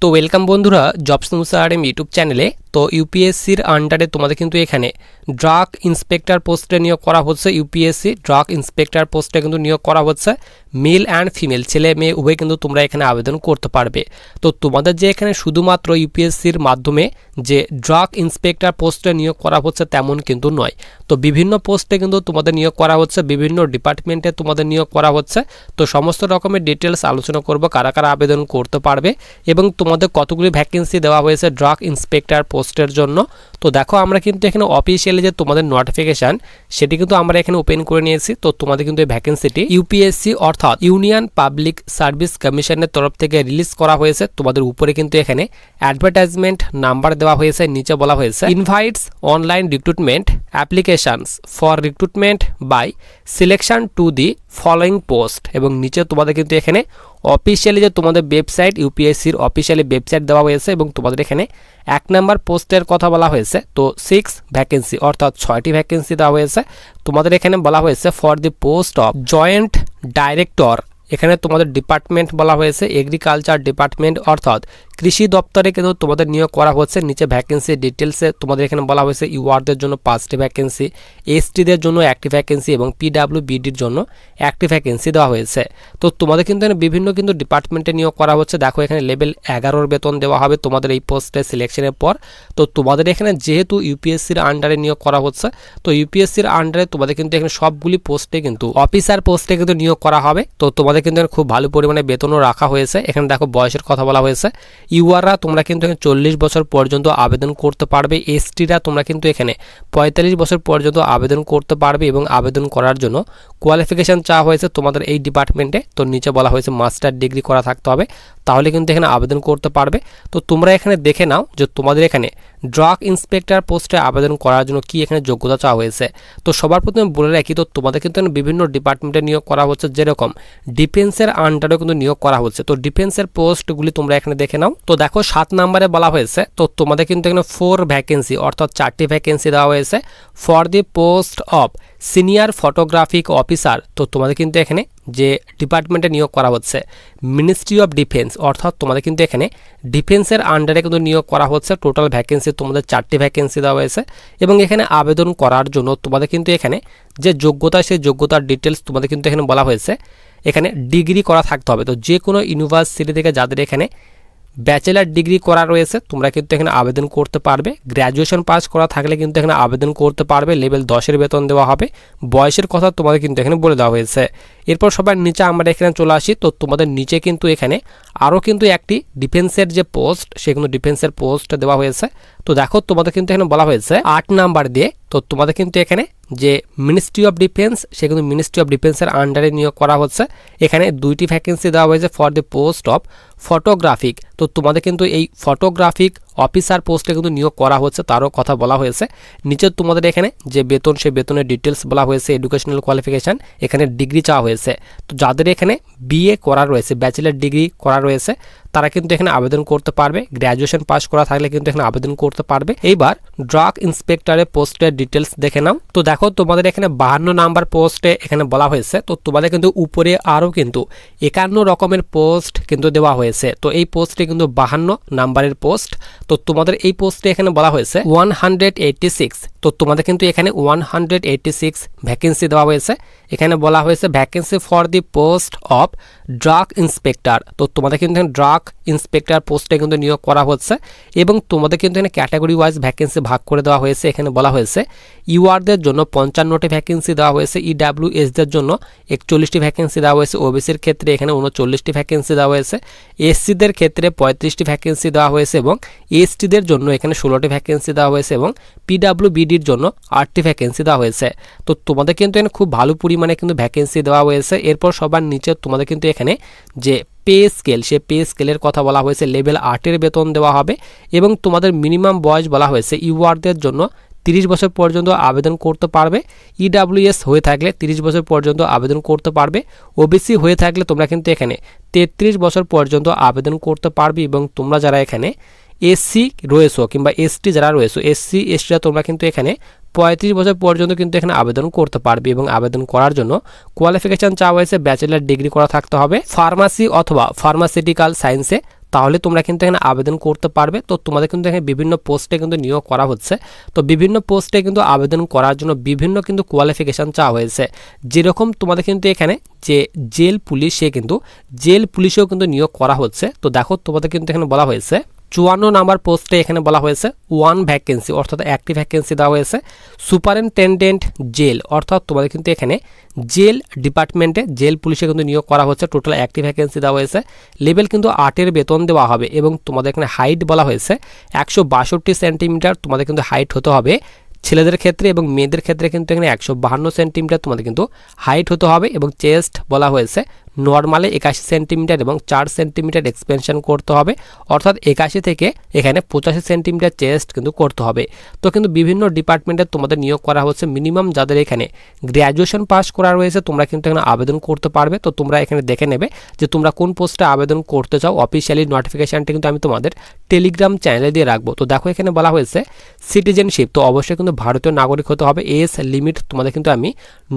তো ওয়েলকাম বন্ধুরা jobs news RM YouTube চ্যানেলে। তো ইউপিএসসির আন্ডারে তোমাদের কিন্তু এখানে ড্রাগ ইন্সপেক্টর পোস্টে নিয়োগ করা হচ্ছে। ইউপিএসসি ড্রাগ ইন্সপেক্টর পোস্টে কিন্তু নিয়োগ করা হচ্ছে। মেল অ্যান্ড ফিমেল, ছেলে মেয়ে উভয় কিন্তু তোমরা এখানে আবেদন করতে পারবে। তো তোমাদের যে এখানে শুধুমাত্র ইউপিএসসির মাধ্যমে যে ড্রাগ ইন্সপেক্টর পোস্টে নিয়োগ করা হচ্ছে তেমন কিন্তু নয়। তো বিভিন্ন পোস্টে কিন্তু তোমাদের নিয়োগ করা হচ্ছে, বিভিন্ন ডিপার্টমেন্টে তোমাদের নিয়োগ করা হচ্ছে। তো সমস্ত রকমের ডিটেলস আলোচনা করব, কারা কারা আবেদন করতে পারবে এবং তোমাদের কতগুলি ভ্যাকেন্সি দেওয়া হয়েছে ড্রাগ ইন্সপেক্টর পোস্টের জন্য। তো দেখো আমরা কিন্তু এখানে অফিসিয়ালি যে তোমাদের নোটিফিকেশন সেটি কিন্তু আমরা এখানে ওপেন করে নিয়েছি। তো তোমাদের কিন্তু এই ভ্যাকেন্সিটি ইউপিএসসি অর্থাৎ ইউনিয়ন পাবলিক সার্ভিস কমিশনের তরফ থেকে রিলিজ করা হয়েছে। তোমাদের উপরে কিন্তু এখানে অ্যাডভার্টাইজমেন্ট নাম্বার দেওয়া হয়েছে, নিচে বলা হয়েছে invites online recruitment applications for recruitment by selection to the following post, এবং নিচে তোমাদের কিন্তু এখানে অফিসিয়ালি যে তোমাদের ওয়েবসাইট ইউপিএসসির অফিসিয়ালি ওয়েবসাইট দেওয়া হয়েছে এবং তোমাদের এখানে 1 নম্বর পোস্টের কথা বলা হয়েছে। তো 6 ভ্যাকেন্সি অর্থাৎ 6টি ভ্যাকেন্সি দেওয়া হয়েছে। তোমাদের এখানে বলা হয়েছে for the post of joint director, এখানে তোমাদের ডিপার্টমেন্ট বলা হয়েছে এগ্রিকালচার ডিপার্টমেন্ট অর্থাৎ কৃষি দপ্তরে কিন্তু তোমাদের নিয়োগ করা হচ্ছে। নিচে ভ্যাকেন্সি ডিটেলসে তোমাদের এখানে বলা হয়েছে ইউআরদের জন্য 5টি ভ্যাকেন্সি, এসটিদের জন্য 1টি ভ্যাকেন্সি এবং পিডাব্লিউবিডির জন্য 1টি ভ্যাকেন্সি দেওয়া হয়েছে। তো তোমাদের কিন্তু বিভিন্ন কিন্তু ডিপার্টমেন্টে নিয়োগ করা হচ্ছে। দেখো এখানে লেভেল 11 বেতন দেওয়া হবে তোমাদের এই পোস্টে সিলেকশনের পর। তো তোমাদের এখানে যেহেতু ইউপিএসসির আন্ডারে নিয়োগ করা হচ্ছে, তো ইউপিএসসির আন্ডারে তোমাদের কিন্তু এখানে সবগুলি পোস্টে কিন্তু অফিসার পোস্টে কিন্তু নিয়োগ করা হবে। তো তোমাদের কিন্তু খুব ভালো পরিমাণে বেতনও রাখা হয়েছে। এখানে দেখো বয়সের কথা বলা হয়েছে, ইউআররা তোমরা কিন্তু এখানে 40 বছর পর্যন্ত আবেদন করতে পারবে। এসটিরা তোমরা কিন্তু এখানে 45 বছর পর্যন্ত আবেদন করতে পারবে এবং আবেদন করার জন্য কোয়ালিফিকেশন চাওয়া হয়েছে তোমাদের এই ডিপার্টমেন্টে। তো নিচে বলা হয়েছে মাস্টার ডিগ্রি করা থাকতে হবে, তাহলে কিন্তু এখানে আবেদন করতে পারবে। তো তোমরা এখানে দেখে নাও যে তোমাদের এখানে ড্রাগ ইন্সপেক্টর পোস্টে আবেদন করার জন্য কি এখানে যোগ্যতা চাওয়া হয়েছে। তো সবার প্রথমে বলে রাখি, তো তোমাদের কিন্তু বিভিন্ন ডিপার্টমেন্টে নিয়োগ করা হচ্ছে, যেরকম ডিফেন্সের আন্ডারেও কিন্তু নিয়োগ করা হচ্ছে। তো ডিফেন্সের পোস্টগুলি তোমরা এখানে দেখে নাও। তো দেখো 7 নম্বরে বলা হয়েছে, তো তোমাদের কিন্তু এখানে 4 ভ্যাকেন্সি অর্থাৎ 4টি ভ্যাকেন্সি দেওয়া হয়েছে for the post of senior photographic officer. তো তোমাদের কিন্তু এখানে যে ডিপার্টমেন্টে নিয়োগ করা হচ্ছে মিনিস্ট্রি অফ ডিফেন্স অর্থাৎ তোমাদের কিন্তু এখানে ডিফেন্সের আন্ডারে কিন্তু নিয়োগ করা হচ্ছে। টোটাল ভ্যাকেন্সি তোমাদের 4টি ভ্যাকেন্সি দেওয়া হয়েছে এবং এখানে আবেদন করার জন্য তোমাদের কিন্তু এখানে যে যোগ্যতা, সেই যোগ্যতার ডিটেলস তোমাদের কিন্তু এখানে বলা হয়েছে এখানে ডিগ্রি করা থাকতে হবে। তো যে কোনো ইউনিভার্সিটি থেকে যাদের এখানে ব্যাচেলার ডিগ্রি করা রয়েছে তোমরা কিন্তু এখানে আবেদন করতে পারবে। গ্র্যাজুয়েশন পাস করা থাকলে কিন্তু এখানে আবেদন করতে পারবে। লেভেল 10-এর বেতন দেওয়া হবে। বয়সের কথা তোমাদের কিন্তু এখানে বলে দেওয়া হয়েছে। এরপর সবার নিচে আমরা এখানে চলে আসি। তো তোমাদের নিচে কিন্তু এখানে আরও কিন্তু একটি ডিফেন্সের যে পোস্ট, সে কিন্তু ডিফেন্সের পোস্ট দেওয়া হয়েছে। তো দেখো তোমাদের কিন্তু এখানে বলা হয়েছে 8 নাম্বার দিয়ে, তো তোমাদের কিন্তু এখানে যে মিনিস্ট্রি অফ ডিফেন্স, সে কিন্তু মিনিস্ট্রি অফ ডিফেন্সের আন্ডারে নিয়োগ করা হচ্ছে। এখানে 2টি ভ্যাকেন্সি দেওয়া হয়েছে for the post of photographic. তো তোমাদের কিন্তু এই ফটোগ্রাফিক অফিসার পোস্টে কিন্তু নিয়োগ করা হচ্ছে, তারও কথা বলা হয়েছে। নিচে তোমাদের এখানে যে বেতন, সেই বেতনের ডিটেলস বলা হয়েছে, এডুকেশনাল কোয়ালিফিকেশান, এখানে ডিগ্রি চাওয়া হয়েছে। তো যাদের এখানে বিএ করা রয়েছে, ব্যাচেলার ডিগ্রি করা রয়েছে, তারা কিন্তু এখানে আবেদন করতে পারবে। গ্র্যাজুয়েশন পাস করা থাকলে কিন্তু এখানে আবেদন করতে পারবে। এইবার ড্রাগ ইন্সপেক্টরের পোস্টের ডিটেলস দেখে নাও। তো দেখো তোমাদের এখানে 52 নাম্বার পোস্টে এখানে বলা হয়েছে, তো তোমাদের কিন্তু উপরে আরও কিন্তু 51 রকমের পোস্ট কিন্তু দেওয়া হয়েছে। তো এই পোস্টে কিন্তু 52 নাম্বারের পোস্ট। তো তোমাদের এই পোস্টে এখানে বলা হয়েছে 186। তো তোমাদের কিন্তু এখানে 186 ভ্যাকেন্সি দেওয়া হয়েছে। এখানে বলা হয়েছে vacancy for the post of drug inspector. তো তোমাদের কিন্তু ড্রাগ ইন্সপেক্টর পোস্টে কিন্তু নিয়োগ করা হচ্ছে এবং তোমাদের কিন্তু এখানে ক্যাটাগরি ওয়াইজ ভ্যাকেন্সি ভাগ করে দেওয়া হয়েছে। এখানে বলা হয়েছে ইউআরদের জন্য 55টি ভ্যাকেন্সি দেওয়া হয়েছে, ইডাব্লিউএসদের জন্য 41টি ভ্যাকেন্সি দেওয়া হয়েছে, ওবিসির ক্ষেত্রে এখানে 39টি ভ্যাকেন্সি দেওয়া হয়েছে, এসসিদের ক্ষেত্রে 35টি ভ্যাকেন্সি দেওয়া হয়েছে এবং এসটিদের জন্য এখানে 16টি ভ্যাকেন্সি দেওয়া হয়েছে এবং পিডাব্লিউবিডির জন্য 8টি ভ্যাকেন্সি দেওয়া হয়েছে। তো তোমাদের কিন্তু এখানে খুব ভালো পরিমাণে কিন্তু ভ্যাকেন্সি দেওয়া হয়েছে। এরপর সবার নিচে তোমাদের কিন্তু এখানে যে পে স্কেল, সে পে স্কেলের কথা বলা হয়েছে। লেভেল 8-এর বেতন দেওয়া হবে এবং তোমাদের মিনিমাম বয়স বলা হয়েছে ইউআরদের জন্য 30 বছর পর্যন্ত আবেদন করতে পারবে। ইডাব্লিউএস হয়ে থাকলে 30 বছর পর্যন্ত আবেদন করতে পারবে। ওবিসি হয়ে থাকলে তোমরা কিন্তু এখানে 33 বছর পর্যন্ত আবেদন করতে পারবে এবং তোমরা যারা এখানে এসসি রয়েছো কিংবা এসটি যারা রয়েছো, এসসি এসটিরা তোমরা কিন্তু এখানে 35 বছর পর্যন্ত কিন্তু এখানে আবেদন করতে পারবে এবং আবেদন করার জন্য কোয়ালিফিকেশন চাওয়া হয়েছে ব্যাচেলার ডিগ্রি করা থাকতে হবে ফার্মাসি অথবা ফার্মাসিউটিক্যাল সায়েন্সে। তাহলে তোমরা কিন্তু এখানে আবেদন করতে পারবে। তো তোমাদের কিন্তু এখানে বিভিন্ন পোস্টে কিন্তু নিয়োগ করা হচ্ছে। তো বিভিন্ন পোস্টে কিন্তু আবেদন করার জন্য বিভিন্ন কিন্তু কোয়ালিফিকেশান চাওয়া হয়েছে। যেরকম তোমাদের কিন্তু এখানে যে জেল পুলিশ, সে কিন্তু জেল পুলিশেও কিন্তু নিয়োগ করা হচ্ছে। তো দেখো তোমাদের কিন্তু এখানে বলা হয়েছে 54 নাম্বার পোস্টে এখানে বলা হয়েছে 1 ভ্যাকেন্সি, অর্থাৎ একটি ভ্যাকেন্সি দেওয়া হয়েছে। সুপারিনটেনডেন্ট জেল, অর্থাৎ তোমাদের কিন্তু এখানে জেল ডিপার্টমেন্টে জেল পুলিশে কিন্তু নিয়োগ করা হচ্ছে। টোটাল একটি ভ্যাকেন্সি দেওয়া হয়েছে। লেভেল কিন্তু 8-এর বেতন দেওয়া হবে এবং তোমাদের এখানে হাইট বলা হয়েছে 162 সেন্টিমিটার তোমাদের কিন্তু হাইট হতে হবে ছেলেদের ক্ষেত্রে, এবং মেয়েদের ক্ষেত্রে কিন্তু এখানে 152 সেন্টিমিটার তোমাদের কিন্তু হাইট হতে হবে। এবং চেস্ট বলা হয়েছে নর্মালে 81 সেন্টিমিটার এবং 4 সেন্টিমিটার এক্সপেনশন করতে হবে, অর্থাৎ 81 থেকে এখানে 85 সেন্টিমিটার চেস্ট কিন্তু করতে হবে। তো কিন্তু বিভিন্ন ডিপার্টমেন্টে তোমাদের নিয়োগ করা হচ্ছে। মিনিমাম যাদের এখানে গ্র্যাজুয়েশন পাস করা রয়েছে তোমরা কিন্তু এখানে আবেদন করতে পারবে। তো তোমরা এখানে দেখে নেবে যে তোমরা কোন পোস্টে আবেদন করতে চাও। অফিসিয়ালি নোটিফিকেশানটি কিন্তু আমি তোমাদের টেলিগ্রাম চ্যানেলে দিয়ে রাখবো। তো দেখো এখানে বলা হয়েছে সিটিজেনশিপ, তো অবশ্যই কিন্তু ভারতীয় নাগরিক হতে হবে। এজ লিমিট তোমাদের কিন্তু আমি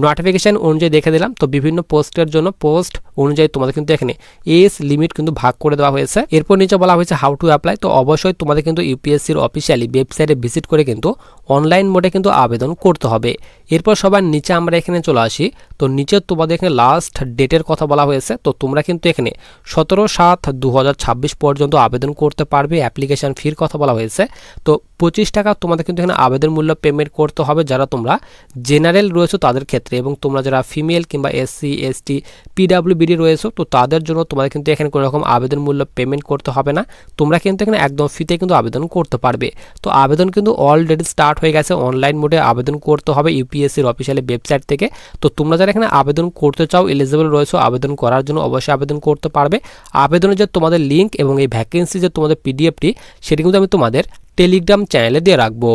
নোটিফিকেশান অনুযায়ী দেখে দিলাম। তো বিভিন্ন পোস্টের জন্য পোস্ট অনুযায়ী তোমাদের কিন্তু এখানে এজ লিমিট কিন্তু ভাগ করে দেওয়া হয়েছে। এরপর নিচে বলা হয়েছে হাউ টু অ্যাপ্লাই। তো অবশ্যই তোমাদের কিন্তু ইউপিএসসির অফিসিয়ালি ওয়েবসাইটে ভিজিট করে কিন্তু অনলাইন মোডে কিন্তু আবেদন করতে হবে। এরপর সবার নিচে আমরা এখানে চলে আসি। তো নিচে তোমাদের এখানে লাস্ট ডেটের কথা বলা হয়েছে। তো তোমরা কিন্তু এখানে 17/7/2026 পর্যন্ত আবেদন করতে পারবে। অ্যাপ্লিকেশন ফির কথা বলা হয়েছে। তো 25 টাকা তোমাদের কিন্তু এখানে আবেদন মূল্য পেমেন্ট করতে হবে যারা তোমরা জেনারেল রয়েছে তাদের ক্ষেত্রে, এবং তোমরা যারা ফিমেল কিংবা এসসি এসটি পিডাব্লিউবিডি রয়েছে তো তাদের জন্য তোমাদের কিন্তু এখানে কোনো রকম আবেদন মূল্য পেমেন্ট করতে হবে না। তোমরা কিন্তু এখানে একদম ফ্রিতে কিন্তু আবেদন করতে পারবে। তো আবেদন কিন্তু অলরেডি স্টার্ট হয়ে গেছে। অনলাইন মোডে আবেদন করতে হবে ইউপিএসসির অফিসিয়ালি ওয়েবসাইট থেকে। তো তোমরা যারা এখানে আবেদন করতে চাও, এলিজিবল রয়েছে আবেদন করার জন্য, অবশ্যই আবেদন করতে পারবে। আবেদনের যে তোমাদের লিঙ্ক এবং এই ভ্যাকেন্সি যে তোমাদের পিডিএফটি সেটি কিন্তু আমি তোমাদের টেলিগ্রাম চ্যানেলে দিয়ে রাখবো।